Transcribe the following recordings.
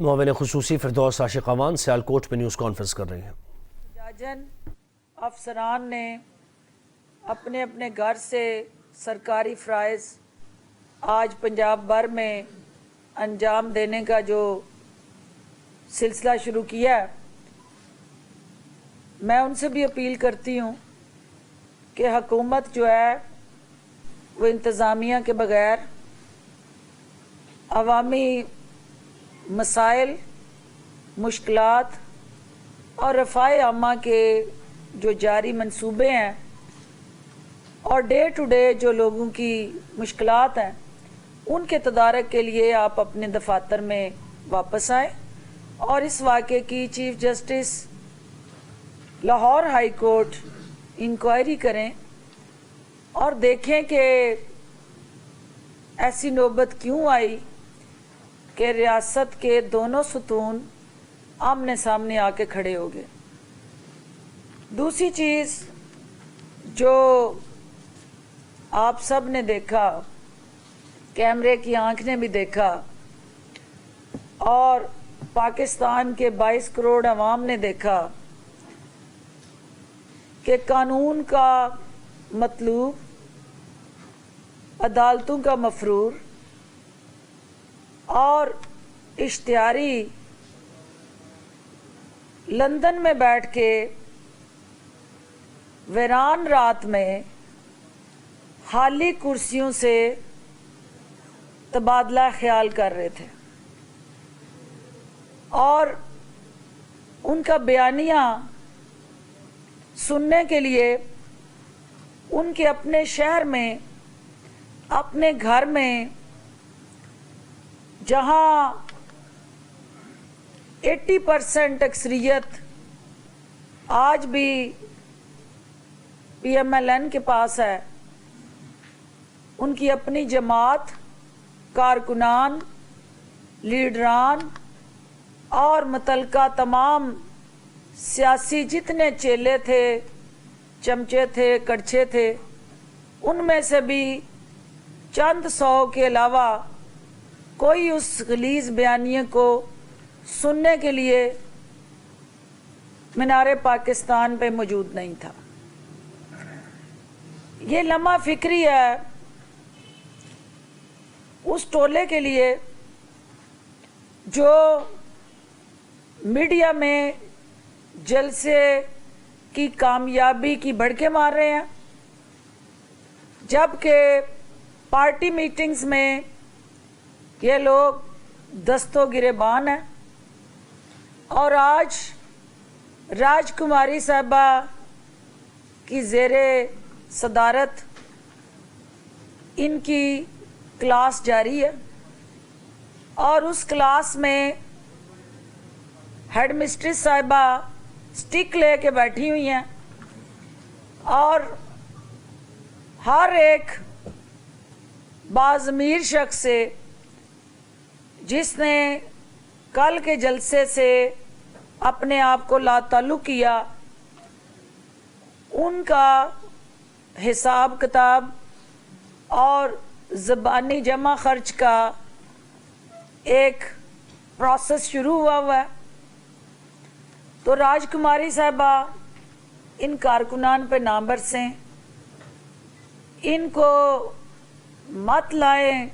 معاون خصوصی فردوس عاشق امان سیالکوٹ میں نیوز کانفرنس کر رہی ہیں۔ جاجن افسران نے اپنے اپنے گھر سے سرکاری فرائض آج پنجاب بھر میں انجام دینے کا جو سلسلہ شروع کیا ہے، میں ان سے بھی اپیل کرتی ہوں کہ حکومت جو ہے وہ انتظامیہ کے بغیر عوامی مسائل، مشکلات اور رفاع عامہ کے جو جاری منصوبے ہیں اور ڈے ٹو ڈے جو لوگوں کی مشکلات ہیں ان کے تدارک کے لیے آپ اپنے دفاتر میں واپس آئیں اور اس واقعے کی chief justice Lahore high court inquiry کریں اور دیکھیں کہ ایسی نوبت کیوں آئی کہ ریاست کے دونوں ستون آمنے سامنے آ کے کھڑے ہو گئے۔ دوسری چیز جو آپ سب نے دیکھا، کیمرے کی آنکھ نے بھی دیکھا اور پاکستان کے 22 کروڑ عوام نے دیکھا کہ قانون کا مطلوب، عدالتوں کا مفرور اور اشتہاری لندن میں بیٹھ کے ویران رات میں خالی کرسیوں سے تبادلہ خیال کر رہے تھے اور ان کا بیانیہ سننے کے لیے ان کے اپنے شہر میں، اپنے گھر میں، جہاں 80% اکثریت آج بھی پی ایم ایل این کے پاس ہے، ان کی اپنی جماعت، کارکنان، لیڈران اور متعلقہ تمام سیاسی جتنے چیلے تھے، چمچے تھے، کڑچھے تھے، ان میں سے بھی چند سو کے علاوہ کوئی اس غلیظ بیانیے کو سننے کے لیے مینار پاکستان پہ موجود نہیں تھا۔ یہ لمحہ فکری ہے اس ٹولے کے لیے جو میڈیا میں جلسے کی کامیابی کی بھڑکے مار رہے ہیں، جبکہ پارٹی میٹنگز میں یہ لوگ دستوں گریبان ہیں اور آج راج کماری صاحبہ کی زیر صدارت ان کی کلاس جاری ہے اور اس کلاس میں ہیڈ مسٹریس صاحبہ سٹک لے کے بیٹھی ہوئی ہیں اور ہر ایک باضمیر شخص سے جس نے کل کے جلسے سے اپنے آپ کو لاتعلق کیا، ان کا حساب کتاب اور زبانی جمع خرچ کا ایک پروسیس شروع ہوا ہے۔ تو راج کماری صاحبہ ان کارکنان پہ نہ برسیں، ان کو مت لائیں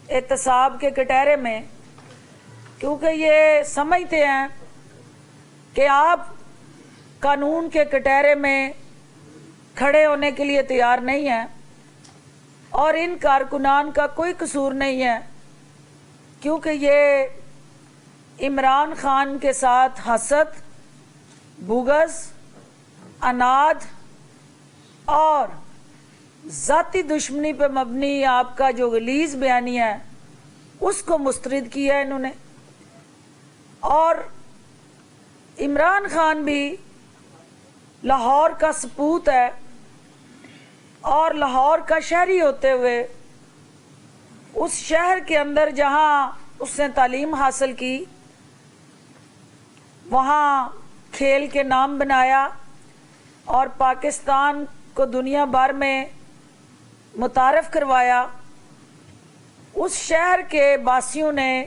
احتساب کے کٹہرے میں، کیونکہ یہ سمجھتے ہیں کہ آپ قانون کے کٹہرے میں کھڑے ہونے کے لیے تیار نہیں ہیں اور ان کارکنان کا کوئی قصور نہیں ہے، کیونکہ یہ عمران خان کے ساتھ حسد، بغض، عناد اور ذاتی دشمنی پہ مبنی آپ کا جو غلیظ بیانیہ ہے اس کو مسترد کیا انہوں نے۔ اور عمران خان بھی لاہور کا سپوت ہے اور لاہور کا شہری ہوتے ہوئے اس شہر کے اندر جہاں اس نے تعلیم حاصل کی، وہاں کھیل کے نام بنایا اور پاکستان کو دنیا بھر میں متعارف کروایا، اس شہر کے باسیوں نے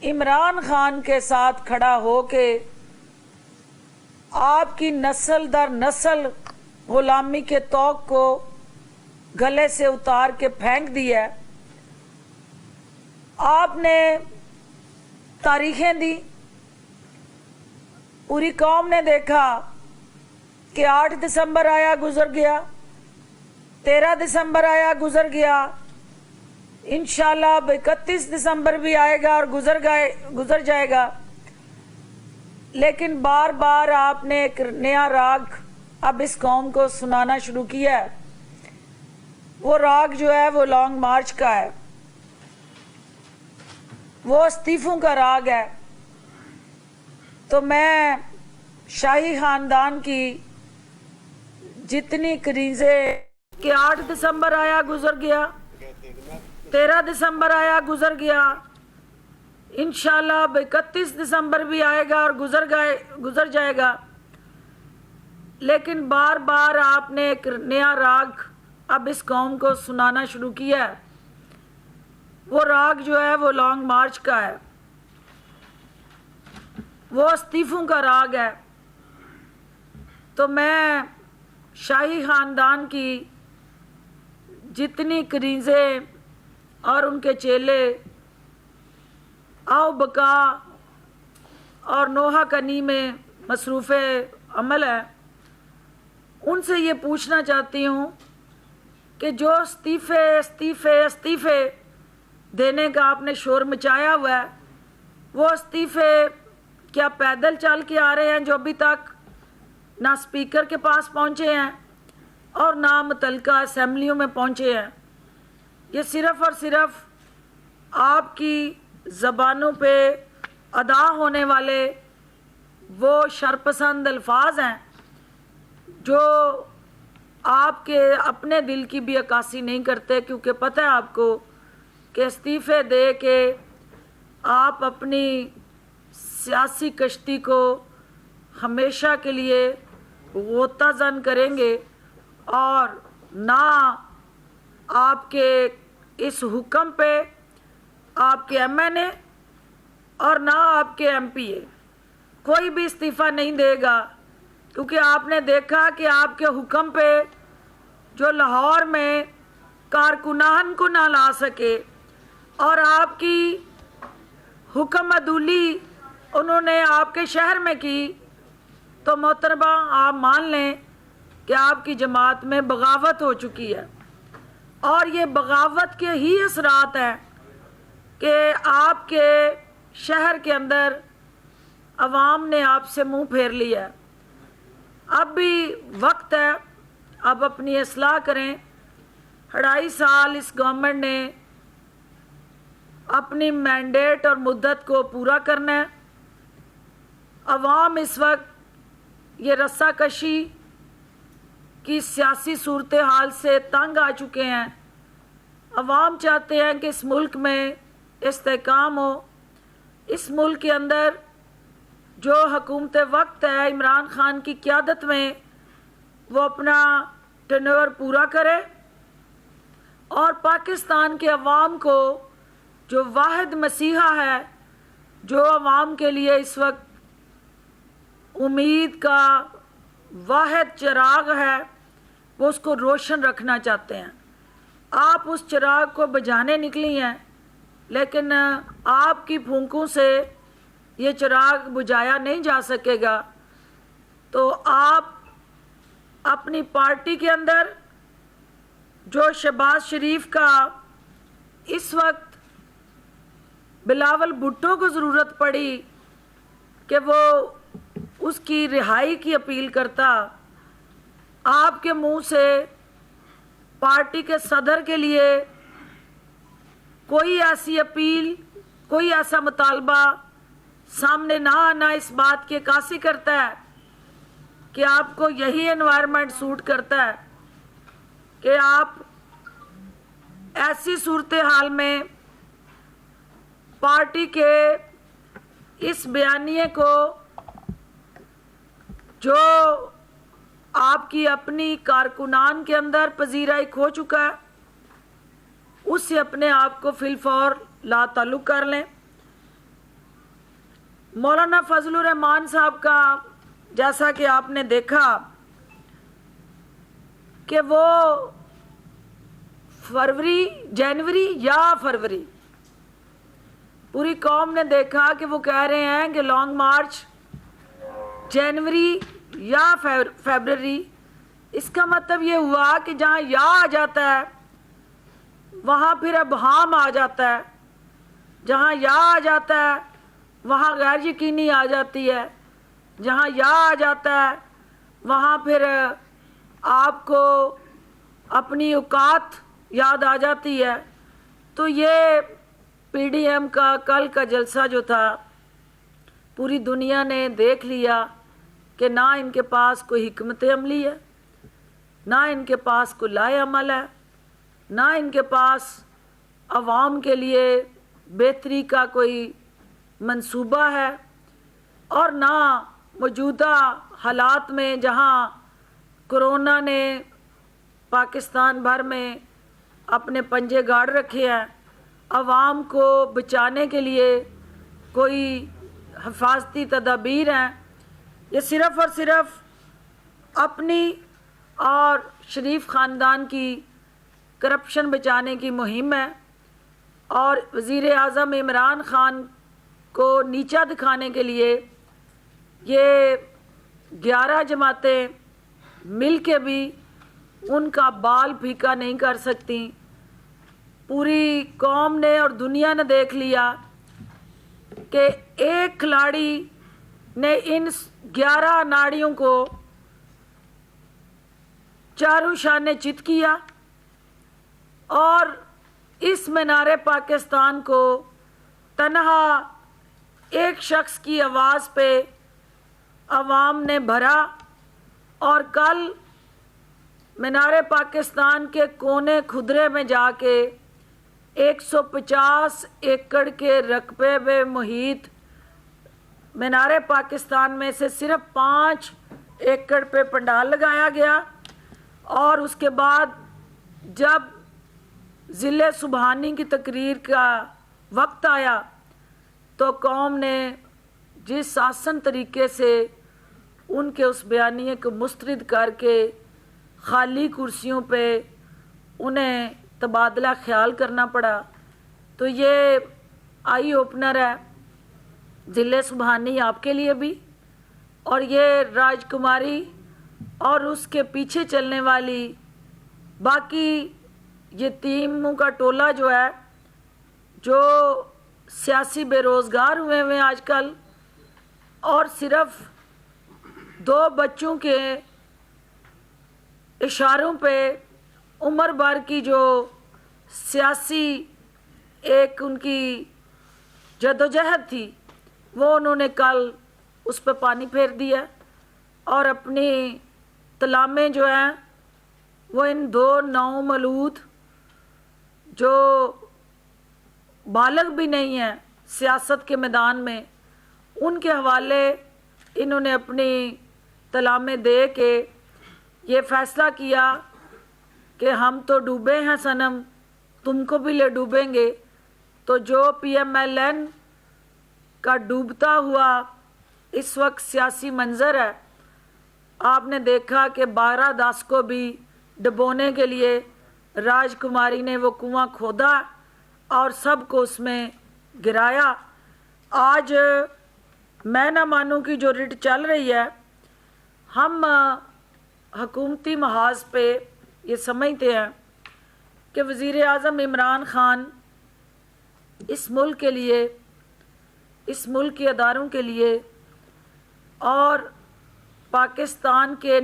عمران خان کے ساتھ کھڑا ہو کے آپ کی نسل در نسل غلامی کے طوق کو گلے سے اتار کے پھینک دیا ہے. آپ نے تاریخیں دی, پوری قوم نے دیکھا کہ 8 دسمبر آیا گزر گیا, 13 دسمبر آیا گزر گیا, انشاءاللہ اب 31 دسمبر بھی آئے گا اور گزر جائے گا. لیکن بار بار آپ نے ایک نیا راگ اب اس قوم کو سنانا شروع کیا ہے. وہ راگ جو ہے وہ لانگ مارچ کا ہے, وہ استعفوں کا راگ ہے. تو میں شاہی خاندان کی جتنی کریزیں کہ 8 دسمبر آیا گزر گیا, 13 دسمبر آیا گزر گیا, انشاءاللہ اب 31 دسمبر بھی آئے گا اور گزر جائے گا. لیکن بار بار آپ نے ایک نیا راگ اب اس قوم کو سنانا شروع کیا ہے. وہ راگ جو ہے وہ لانگ مارچ کا ہے, وہ استعفوں کا راگ ہے. تو میں شاہی خاندان کی جتنی کریزیں اور ان کے چیلے آؤ بقا اور نوحہ کنی میں مصروف عمل ہے, ان سے یہ پوچھنا چاہتی ہوں کہ جو استعفے دینے کا آپ نے شور مچایا ہوا ہے, وہ استعفے کیا پیدل چل کے آ رہے ہیں جو ابھی تک نہ اسپیکر کے پاس پہنچے ہیں اور نہ متعلقہ اسمبلیوں میں پہنچے ہیں؟ یہ صرف اور صرف آپ کی زبانوں پہ ادا ہونے والے وہ شرپسند الفاظ ہیں جو آپ کے اپنے دل کی بھی عکاسی نہیں کرتے, کیونکہ پتہ ہے آپ کو کہ استعفے دے کے آپ اپنی سیاسی کشتی کو ہمیشہ کے لیے غوطہ زن کریں گے, اور نہ آپ کے اس حکم پہ آپ کے ایم این اے اور نہ آپ کے ایم پی اے کوئی بھی استعفیٰ نہیں دے گا. کیونکہ آپ نے دیکھا کہ آپ کے حکم پہ جو لاہور میں کارکنان کو نہ لا سکے اور آپ کی حکم عدولی انہوں نے آپ کے شہر میں کی, تو محترمہ آپ مان لیں کہ آپ کی جماعت میں بغاوت ہو چکی ہے. اور یہ بغاوت کے ہی اثرات ہیں کہ آپ کے شہر کے اندر عوام نے آپ سے منہ پھیر لیا ہے. اب بھی وقت ہے, اب اپنی اصلاح کریں. 2.5 سال اس گورنمنٹ نے اپنی مینڈیٹ اور مدت کو پورا کرنا ہے. عوام اس وقت یہ رسہ کشی کی سیاسی صورتحال سے تنگ آ چکے ہیں. عوام چاہتے ہیں کہ اس ملک میں استحکام ہو. اس ملک کے اندر جو حکومت وقت ہے عمران خان کی قیادت میں, وہ اپنا ٹینور پورا کرے اور پاکستان کے عوام کو جو واحد مسیحا ہے, جو عوام کے لیے اس وقت امید کا واحد چراغ ہے, وہ اس کو روشن رکھنا چاہتے ہیں. آپ اس چراغ کو بجھانے نکلی ہیں, لیکن آپ کی پھونکوں سے یہ چراغ بجھایا نہیں جا سکے گا. تو آپ اپنی پارٹی کے اندر جو شہباز شریف کا اس وقت بلاول بھٹو کو ضرورت پڑی کہ وہ اس کی رہائی کی اپیل کرتا, آپ کے منہ سے پارٹی کے صدر کے لیے کوئی ایسی اپیل, کوئی ایسا مطالبہ سامنے نہ آنا اس بات کی عکاسی کرتا ہے کہ آپ کو یہی انوائرمنٹ سوٹ کرتا ہے کہ آپ ایسی صورتحال میں پارٹی کے اس بیانیے کو جو آپ کی اپنی کارکنان کے اندر پذیرائی کھو چکا ہے, اس سے اپنے آپ کو فی الفور لا تعلق کر لیں. مولانا فضل الرحمان صاحب کا جیسا کہ آپ نے دیکھا کہ وہ جنوری یا فروری پوری قوم نے دیکھا کہ وہ کہہ رہے ہیں کہ لانگ مارچ جنوری یا فیبرری. اس کا مطلب یہ ہوا کہ جہاں یا آ جاتا ہے وہاں پھر ابہام آ جاتا ہے، جہاں یا آ جاتا ہے وہاں غیر یقینی آ جاتی ہے، جہاں یا آ جاتا ہے وہاں پھر آپ کو اپنی اوقات یاد آ جاتی ہے. تو یہ پی ڈی ایم کا کل کا جلسہ جو تھا پوری دنیا نے دیکھ لیا کہ نہ ان کے پاس کوئی حکمت عملی ہے، نہ ان کے پاس کوئی لائے عمل ہے، نہ ان کے پاس عوام کے لیے بہتری کا کوئی منصوبہ ہے، اور نہ موجودہ حالات میں جہاں کرونا نے پاکستان بھر میں اپنے پنجے گاڑ رکھے ہیں، عوام کو بچانے کے لیے کوئی حفاظتی تدابیر ہیں. یہ صرف اور صرف اپنی اور شریف خاندان کی کرپشن بچانے کی مہم ہے، اور وزیر اعظم عمران خان کو نیچا دکھانے کے لیے یہ 11 جماعتیں مل کے بھی ان کا بال پھیکا نہیں کر سکتی. پوری قوم نے اور دنیا نے دیکھ لیا کہ ایک کھلاڑی نے ان 11 ناڑیوں کو چاروں شانے چت کیا، اور اس مینار پاکستان کو تنہا ایک شخص کی آواز پہ عوام نے بھرا، اور کل مینار پاکستان کے کونے خدرے میں جا کے 150 ایکڑ کے رقبے میں محیط مینار پاکستان میں سے صرف 5 ایکڑ پہ پنڈال لگایا گیا. اور اس کے بعد جب ضلع سبحانی کی تقریر کا وقت آیا تو قوم نے جس آسن طریقے سے ان کے اس بیانیے کو مسترد کر کے خالی کرسیوں پہ انہیں تبادلہ خیال کرنا پڑا. تو یہ آئی اوپنر ہے ضلع سبحانی آپ کے لیے بھی، اور یہ راج کماری اور اس کے پیچھے چلنے والی باقی یتیموں کا ٹولہ جو ہے، جو سیاسی بے روزگار ہوئے آج کل، اور صرف 2 بچوں کے اشاروں پہ عمر بھر کی جو سیاسی ایک ان کی جدوجہد تھی وہ انہوں نے کل اس پہ پانی پھیر دیا، اور اپنی تلامیں جو ہیں وہ ان 2 نومولود جو بالغ بھی نہیں ہیں سیاست کے میدان میں، ان کے حوالے انہوں نے اپنی تلامیں دے کے یہ فیصلہ کیا کہ ہم تو ڈوبے ہیں صنم، تم کو بھی لے ڈوبیں گے. تو جو پی ایم ایل این کا ڈوبتا ہوا اس وقت سیاسی منظر ہے، آپ نے دیکھا کہ 12/10 کو بھی ڈبونے کے لیے راج کماری نے وہ کنواں کھودا اور سب کو اس میں گرایا. آج میں نہ مانوں کی جو رٹ چل رہی ہے، ہم حکومتی محاذ پہ یہ سمجھتے ہیں کہ وزیر اعظم عمران خان اس ملک کے لیے، اس ملک کے اداروں کے لیے اور پاکستان کے